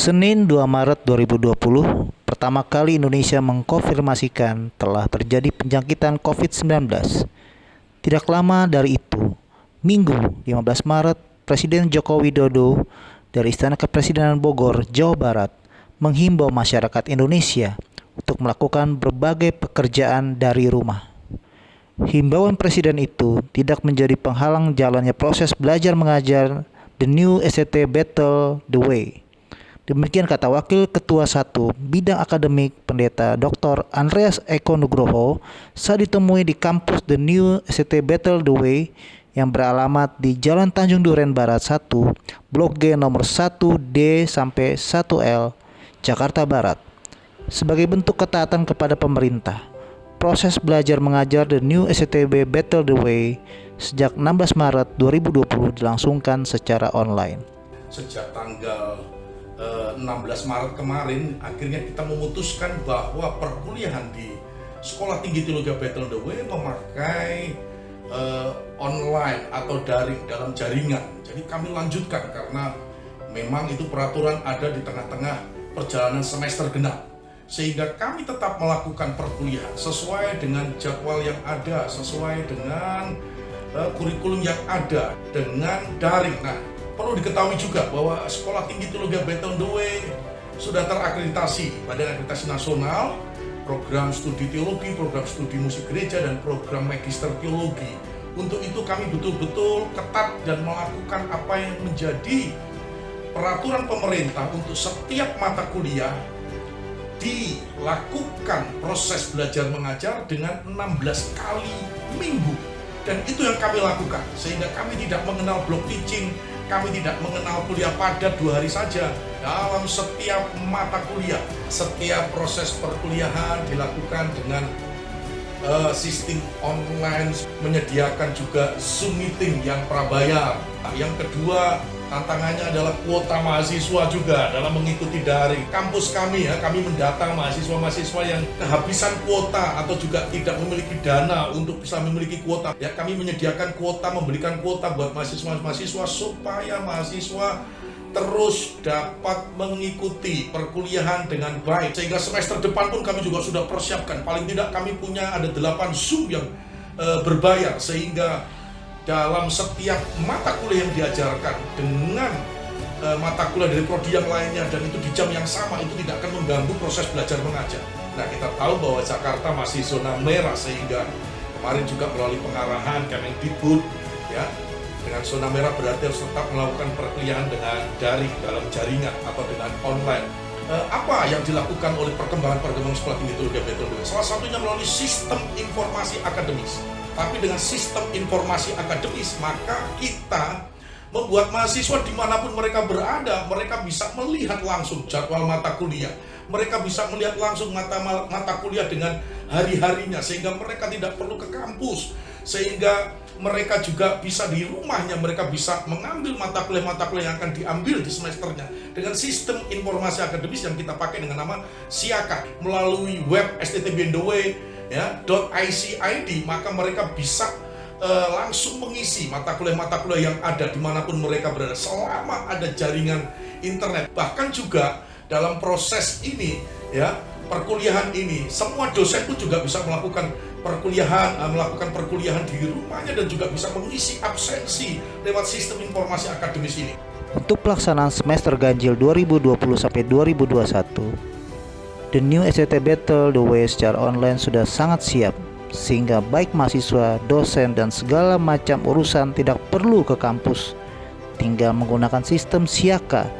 Senin 2 Maret 2020, pertama kali Indonesia mengkonfirmasikan telah terjadi penjangkitan COVID-19. Tidak lama dari itu, Minggu 15 Maret, Presiden Joko Widodo dari Istana Kepresidenan Bogor, Jawa Barat, menghimbau masyarakat Indonesia untuk melakukan berbagai pekerjaan dari rumah. Himbauan Presiden itu tidak menjadi penghalang jalannya proses belajar mengajar The New SCT Battle the Way. Demikian kata Wakil Ketua 1 Bidang Akademik Pendeta Dr. Andreas Eko Nugroho saat ditemui di kampus The New SCT Battle the Way yang beralamat di Jalan Tanjung Duren Barat 1, Blok G nomor 1D sampai 1L, Jakarta Barat. Sebagai bentuk ketaatan kepada pemerintah, proses belajar mengajar The New SCTB Battle the Way sejak 16 Maret 2020 dilangsungkan secara online. Sejak tanggal 16 Maret kemarin, akhirnya kita memutuskan bahwa perkuliahan di Sekolah Tinggi Teologi Battle the Way memakai online atau daring dalam jaringan. Jadi kami lanjutkan karena memang itu peraturan ada di tengah-tengah perjalanan semester genap. Sehingga kami tetap melakukan perkuliahan sesuai dengan jadwal yang ada, sesuai dengan kurikulum yang ada, dengan daring. Nah, perlu diketahui juga bahwa Sekolah Tinggi Teologi Battle the Way sudah terakreditasi Badan Akreditasi Nasional, program studi teologi, program studi musik gereja, dan program magister teologi. Untuk itu kami betul-betul ketat dan melakukan apa yang menjadi peraturan pemerintah untuk setiap mata kuliah dilakukan proses belajar mengajar dengan 16 kali minggu. Dan itu yang kami lakukan, sehingga kami tidak mengenal block teaching, kami tidak mengenal kuliah padat 2 hari saja. Dalam setiap mata kuliah, setiap proses perkuliahan dilakukan dengan sistem online, menyediakan juga Zoom meeting yang prabayar. Yang kedua, tantangannya adalah kuota mahasiswa juga dalam mengikuti daring. Kampus kami kami mendata mahasiswa-mahasiswa yang kehabisan kuota atau juga tidak memiliki dana untuk bisa memiliki kuota. Ya, kami menyediakan kuota, memberikan kuota buat mahasiswa-mahasiswa supaya mahasiswa terus dapat mengikuti perkuliahan dengan baik. Sehingga semester depan pun kami juga sudah persiapkan. Paling tidak kami punya ada 8 Zoom yang berbayar, sehingga dalam setiap mata kuliah yang diajarkan dengan mata kuliah dari prodi yang lainnya, dan itu di jam yang sama, itu tidak akan mengganggu proses belajar mengajar. Nah, kita tahu bahwa Jakarta masih zona merah, sehingga kemarin juga melalui pengarahan Kemendikbud, ya, dengan zona merah berarti harus tetap melakukan perkuliahan dengan daring dalam jaringan atau dengan online. Apa yang dilakukan oleh perkembangan Sekolah Tinggi Teologi Battle the Way? Salah satunya melalui sistem informasi akademis. Tapi dengan sistem informasi akademis, maka kita membuat mahasiswa dimanapun mereka berada, mereka bisa melihat langsung jadwal mata kuliah. Mereka bisa melihat langsung mata kuliah dengan hari-harinya, sehingga mereka tidak perlu ke kampus. Sehingga mereka juga bisa di rumahnya, mereka bisa mengambil mata kuliah yang akan diambil di semesternya dengan sistem informasi akademis yang kita pakai dengan nama Siaka melalui web STTBNDW .IC.ID. Maka mereka bisa langsung mengisi mata kuliah yang ada dimanapun mereka berada selama ada jaringan internet. Bahkan juga dalam proses ini, perkuliahan ini, semua dosen pun juga bisa melakukan perkuliahan di rumahnya dan juga bisa mengisi absensi lewat sistem informasi akademis ini. Untuk pelaksanaan semester ganjil 2020-2021, The New SCT Battle the Way secara online sudah sangat siap, sehingga baik mahasiswa, dosen, dan segala macam urusan tidak perlu ke kampus, tinggal menggunakan sistem Siaka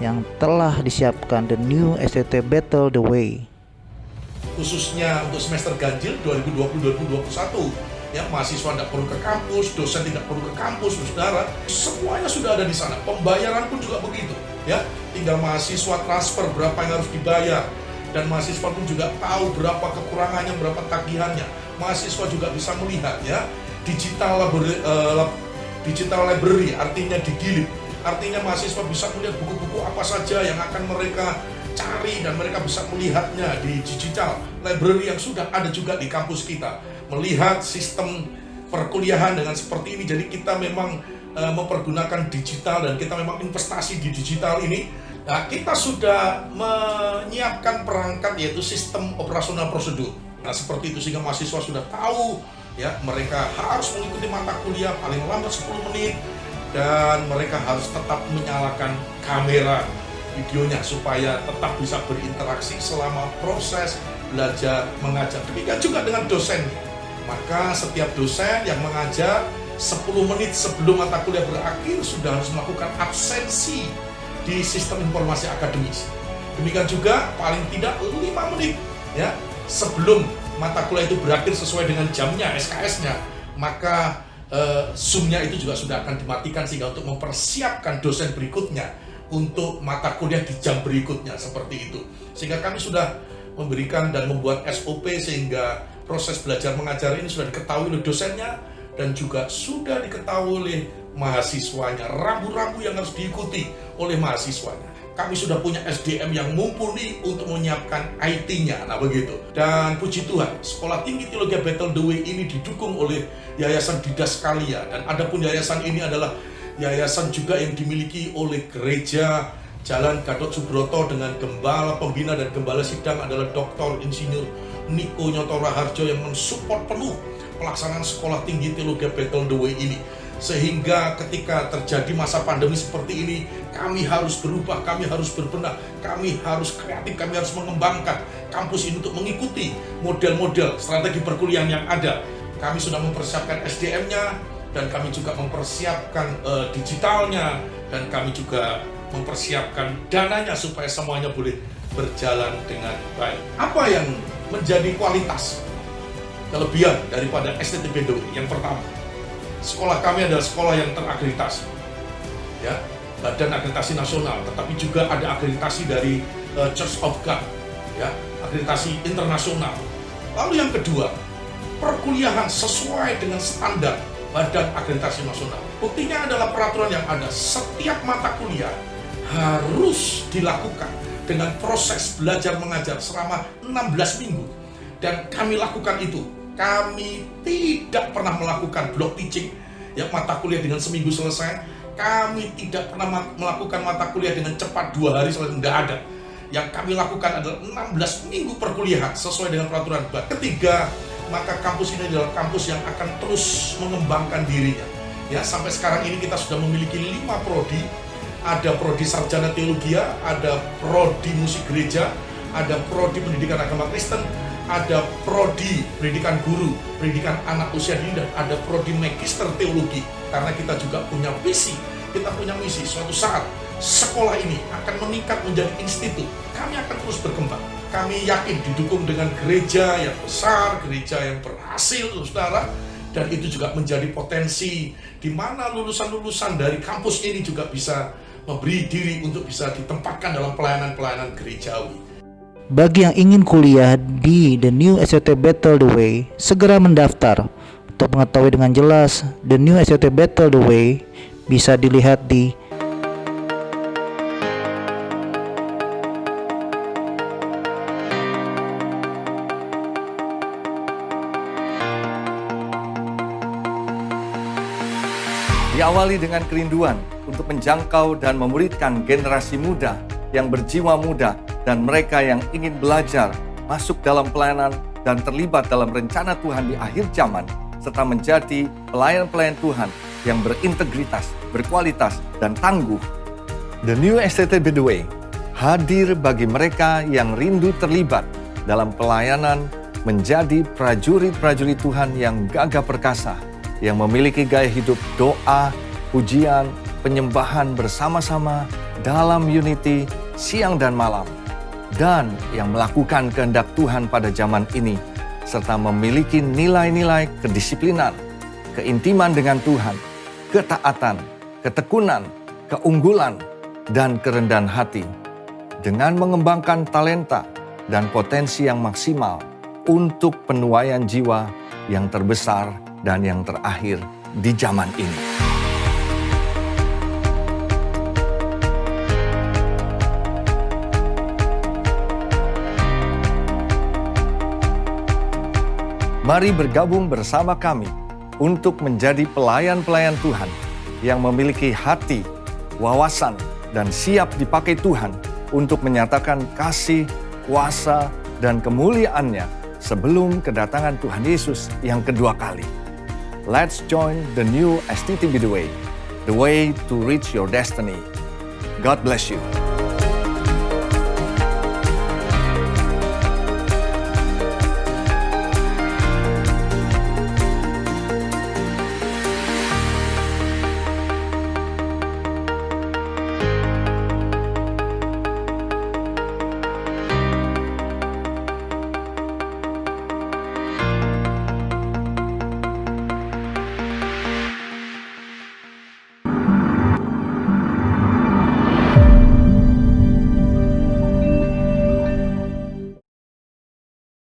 yang telah disiapkan The New SCT Battle the Way. Khususnya untuk semester ganjil 2020-2021, mahasiswa tidak perlu ke kampus, dosen tidak perlu ke kampus, saudara, semuanya sudah ada di sana. Pembayaran pun juga begitu, tinggal mahasiswa transfer berapa yang harus dibayar, dan mahasiswa pun juga tahu berapa kekurangannya, berapa tagihannya. Mahasiswa juga bisa melihat, digital library, artinya digilip, artinya mahasiswa bisa melihat buku-buku apa saja yang akan mereka cari, dan mereka bisa melihatnya di digital library yang sudah ada juga di kampus kita. Melihat sistem perkuliahan dengan seperti ini, jadi kita memang mempergunakan digital, dan kita memang investasi di digital ini Nah, kita sudah menyiapkan perangkat yaitu sistem operasional prosedur. Nah, seperti itu sehingga mahasiswa sudah tahu ya, mereka harus mengikuti mata kuliah paling lambat 10 menit dan mereka harus tetap menyalakan kamera videonya supaya tetap bisa berinteraksi selama proses belajar mengajar. Demikian juga dengan dosennya. Maka setiap dosen yang mengajar 10 menit sebelum mata kuliah berakhir sudah harus melakukan absensi di sistem informasi akademis. Demikian juga paling tidak 5 menit ya sebelum mata kuliah itu berakhir sesuai dengan jamnya SKS-nya, maka Zoom-nya itu juga sudah akan dimatikan sehingga untuk mempersiapkan dosen berikutnya untuk mata kuliah di jam berikutnya seperti itu. Sehingga kami sudah memberikan dan membuat SOP sehingga proses belajar mengajar ini sudah diketahui oleh dosennya dan juga sudah diketahui oleh mahasiswanya, rambu-rambu yang harus diikuti oleh mahasiswanya. Kami sudah punya SDM yang mumpuni untuk menyiapkan IT-nya, nah begitu. Dan puji Tuhan, Sekolah Tinggi Teologi Battle the Way ini didukung oleh Yayasan Didaskalia, dan adapun yayasan ini adalah yayasan juga yang dimiliki oleh Gereja Jalan Gatot Subroto dengan gembala pembina dan gembala sidang adalah Dr. Insinyur Niko Nyoto Raharjo yang mensupport penuh pelaksanaan Sekolah Tinggi Teologi Battle the Way ini. Sehingga ketika terjadi masa pandemi seperti ini, kami harus berubah, kami harus berbenah, kami harus kreatif, kami harus mengembangkan kampus ini untuk mengikuti model-model strategi perkuliahan yang ada. Kami sudah mempersiapkan SDM-nya, dan kami juga mempersiapkan digitalnya, dan kami juga mempersiapkan dananya supaya semuanya boleh berjalan dengan baik. Apa yang menjadi kualitas kelebihan daripada STT BDW? Yang pertama, sekolah kami adalah sekolah yang terakreditasi, ya, Badan Akreditasi Nasional, tetapi juga ada akreditasi dari Church of God, ya, akreditasi internasional. Lalu yang kedua, perkuliahan sesuai dengan standar Badan Akreditasi Nasional. Buktinya adalah peraturan yang ada. Setiap mata kuliah harus dilakukan dengan proses belajar mengajar selama 16 minggu. Dan kami lakukan itu. Kami tidak pernah melakukan block teaching, ya, mata kuliah dengan seminggu selesai. Kami tidak pernah melakukan mata kuliah dengan cepat 2 hari selesai, tidak ada. Yang kami lakukan adalah 16 minggu perkuliahan sesuai dengan peraturan. Ketiga, maka kampus ini adalah kampus yang akan terus mengembangkan dirinya. Ya, sampai sekarang ini kita sudah memiliki 5 prodi. Ada prodi sarjana teologia, ada prodi musik gereja, ada prodi pendidikan agama Kristen, ada prodi pendidikan guru, pendidikan anak usia dini, dan ada prodi magister teologi. Karena kita juga punya visi, kita punya misi, suatu saat sekolah ini akan meningkat menjadi institut. Kami akan terus berkembang. Kami yakin didukung dengan gereja yang besar, gereja yang berhasil, saudara, dan itu juga menjadi potensi di mana lulusan-lulusan dari kampus ini juga bisa memberi diri untuk bisa ditempatkan dalam pelayanan-pelayanan gerejawi. Bagi yang ingin kuliah di The New STT Battle the Way, segera mendaftar. Untuk mengetahui dengan jelas The New STT Battle the Way, bisa dilihat di Diawali dengan kerinduan untuk menjangkau dan memuridkan generasi muda yang berjiwa muda dan mereka yang ingin belajar, masuk dalam pelayanan dan terlibat dalam rencana Tuhan di akhir zaman, serta menjadi pelayan-pelayan Tuhan yang berintegritas, berkualitas, dan tangguh. The New STT By The Way hadir bagi mereka yang rindu terlibat dalam pelayanan, menjadi prajurit-prajurit Tuhan yang gagah perkasa, yang memiliki gaya hidup doa, pujian, penyembahan bersama-sama dalam unity siang dan malam, dan yang melakukan kehendak Tuhan pada zaman ini, serta memiliki nilai-nilai kedisiplinan, keintiman dengan Tuhan, ketaatan, ketekunan, keunggulan, dan kerendahan hati, dengan mengembangkan talenta dan potensi yang maksimal untuk penuaian jiwa yang terbesar dan yang terakhir di zaman ini. Mari bergabung bersama kami untuk menjadi pelayan-pelayan Tuhan yang memiliki hati, wawasan, dan siap dipakai Tuhan untuk menyatakan kasih, kuasa, dan kemuliaannya sebelum kedatangan Tuhan Yesus yang kedua kali. Let's join the new STTB The Way to reach your destiny. God bless you.